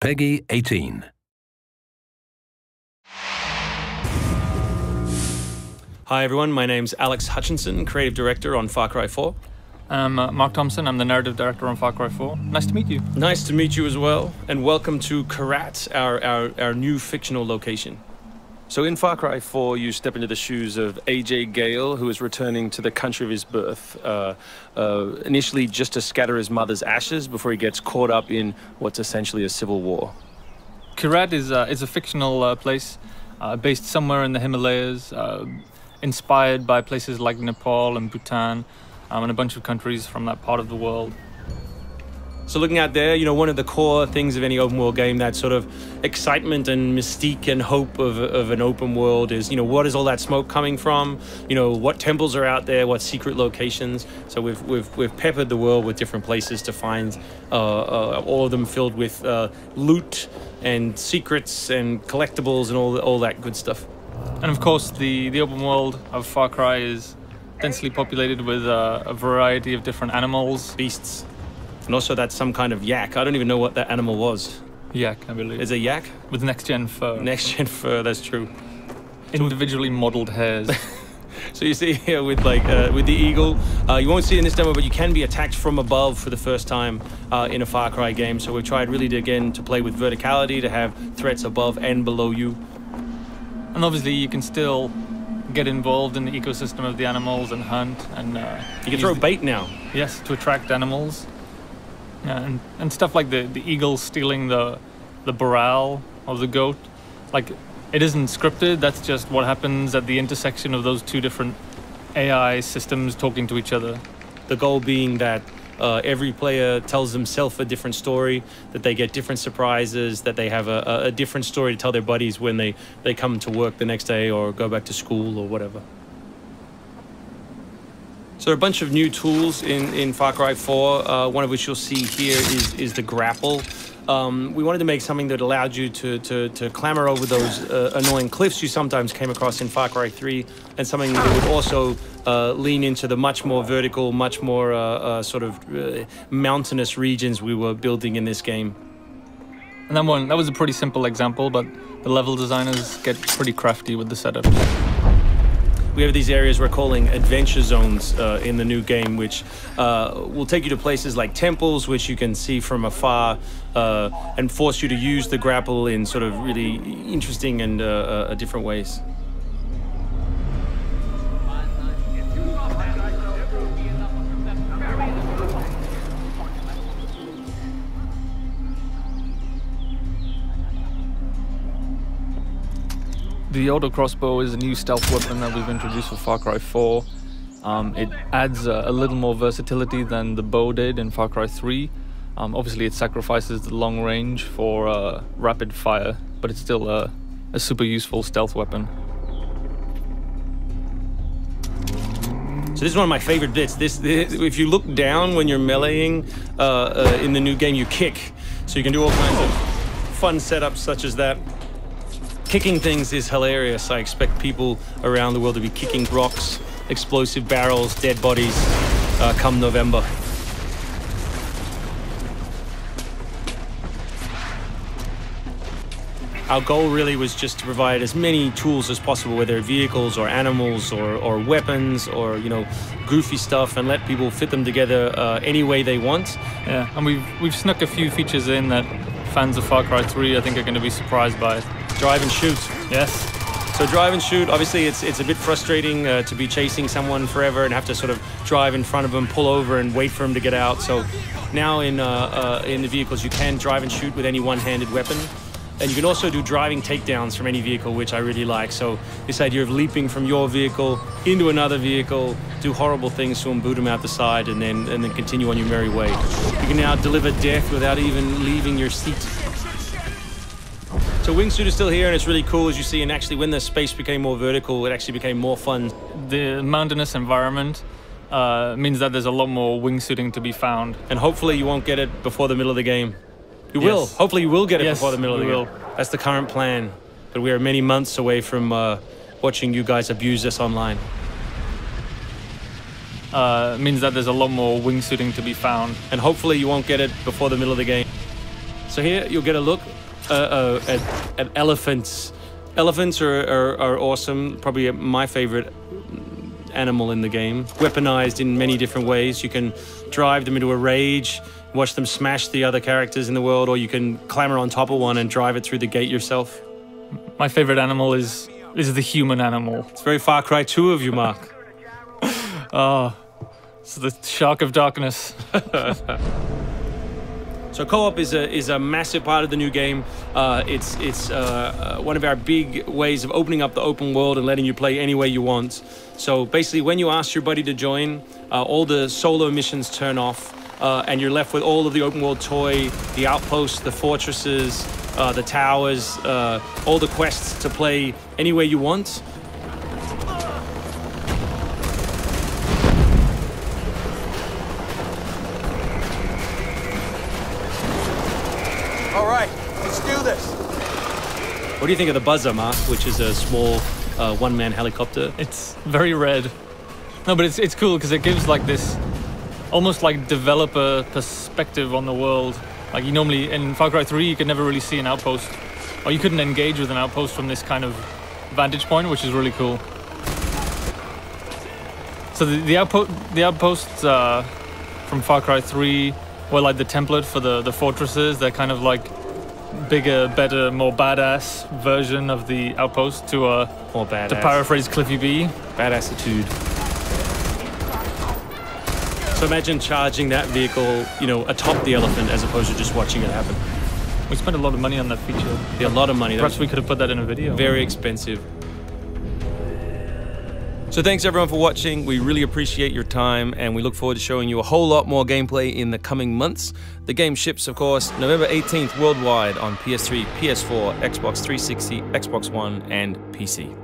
Peggy 18. Hi everyone, my name's Alex Hutchinson, Creative Director on Far Cry 4. I'm Mark Thompson, I'm the Narrative Director on Far Cry 4. Nice to meet you. Nice to meet you as well, and welcome to Kiraat, our new fictional location. So in Far Cry 4, you step into the shoes of Aджая Гэйла, who is returning to the country of his birth, initially just to scatter his mother's ashes before he gets caught up in what's essentially a civil war. Kiraat is a fictional place based somewhere in the Himalayas, inspired by places like Nepal and Bhutan, and a bunch of countries from that part of the world. So looking out there, you know, one of the core things of any open world game, that sort of excitement and mystique and hope of an open world is, you know, what is all that smoke coming from? You know, what temples are out there? What secret locations? So we've peppered the world with different places to find, all of them filled with loot and secrets and collectibles and all that good stuff. And of course, the open world of Far Cry is densely populated with a variety of different animals, beasts. And also that's some kind of yak. I don't even know what that animal was. Yak, I believe. Is it yak? With next-gen fur. Next-gen fur, that's true. Individually modeled hairs. So you see here with with the eagle, you won't see it in this demo, but you can be attacked from above for the first time in a Far Cry game. So we've tried really to play with verticality, to have threats above and below you. And obviously you can still get involved in the ecosystem of the animals and hunt. And you can throw bait now. Yes, to attract animals. Yeah, and stuff like the eagle stealing the barrel of the goat. Like, it isn't scripted, that's just what happens at the intersection of those two different AI systems talking to each other. The goal being that every player tells themselves a different story, that they get different surprises, that they have a different story to tell their buddies when they come to work the next day or go back to school or whatever. So there are a bunch of new tools in Far Cry 4, one of which you'll see here is the grapple. We wanted to make something that allowed you to clamber over those annoying cliffs you sometimes came across in Far Cry 3, and something that would also lean into the much more vertical, much more sort of mountainous regions we were building in this game. And that was a pretty simple example, but the level designers get pretty crafty with the setup. We have these areas we're calling adventure zones in the new game, which will take you to places like temples, which you can see from afar, and force you to use the grapple in sort of really interesting and different ways. The auto crossbow is a new stealth weapon that we've introduced for Far Cry 4. It adds a little more versatility than the bow did in Far Cry 3. Obviously it sacrifices the long range for rapid fire, but it's still a super useful stealth weapon. So this is one of my favorite bits. If you look down when you're meleeing in the new game, you kick. So you can do all kinds of fun setups such as that. Kicking things is hilarious. I expect people around the world to be kicking rocks, explosive barrels, dead bodies, come November. Our goal really was just to provide as many tools as possible, whether vehicles or animals or weapons or, you know, goofy stuff, and let people fit them together any way they want. Yeah, and we've snuck a few features in that fans of Far Cry 3 I think are going to be surprised by. Drive and shoot. Yes. So drive and shoot, obviously it's a bit frustrating to be chasing someone forever and have to sort of drive in front of them, pull over and wait for them to get out. So now in the vehicles you can drive and shoot with any one-handed weapon. And you can also do driving takedowns from any vehicle, which I really like. So this idea of leaping from your vehicle into another vehicle, do horrible things to them, boot them out the side, and then continue on your merry way. You can now deliver death without even leaving your seat. So wingsuit is still here, and it's really cool, as you see, and actually when the space became more vertical, it actually became more fun. The mountainous environment means that there's a lot more wingsuiting to be found. And hopefully you won't get it before the middle of the game. You will. Hopefully you will get it before the middle of the game. That's the current plan. But we are many months away from watching you guys abuse us online. Means that there's a lot more wingsuiting to be found. And hopefully you won't get it before the middle of the game. So here you'll get a look at elephants. Elephants are awesome, probably my favorite animal in the game. Weaponized in many different ways. You can drive them into a rage, watch them smash the other characters in the world, or you can clamber on top of one and drive it through the gate yourself. My favorite animal is the human animal. It's very Far Cry 2 of you, Mark. Oh, it's the shark of darkness. So co-op is a massive part of the new game. It's one of our big ways of opening up the open world and letting you play any way you want. So basically, when you ask your buddy to join, all the solo missions turn off, and you're left with all of the open world toy, the outposts, the fortresses, the towers, all the quests to play any way you want. All right, let's do this. What do you think of the Buzzer, Mark, which is a small one-man helicopter? It's very red. No, but it's cool because it gives like this almost like developer perspective on the world. Like you normally, in Far Cry 3, you could never really see an outpost, or you couldn't engage with an outpost from this kind of vantage point, which is really cool. So the outposts from Far Cry 3 were like the template for the fortresses. They're kind of like bigger, better, more badass version of the outpost to more badass. To paraphrase Cliffy B. Badassitude. So imagine charging that vehicle, you know, atop the elephant as opposed to just watching it happen. We spent a lot of money on that feature. Yeah, a lot of money. Perhaps we could have put that in a video. Very expensive. So thanks everyone for watching. We really appreciate your time and we look forward to showing you a whole lot more gameplay in the coming months. The game ships, of course, November 18th worldwide on PS3, PS4, Xbox 360, Xbox One, and PC.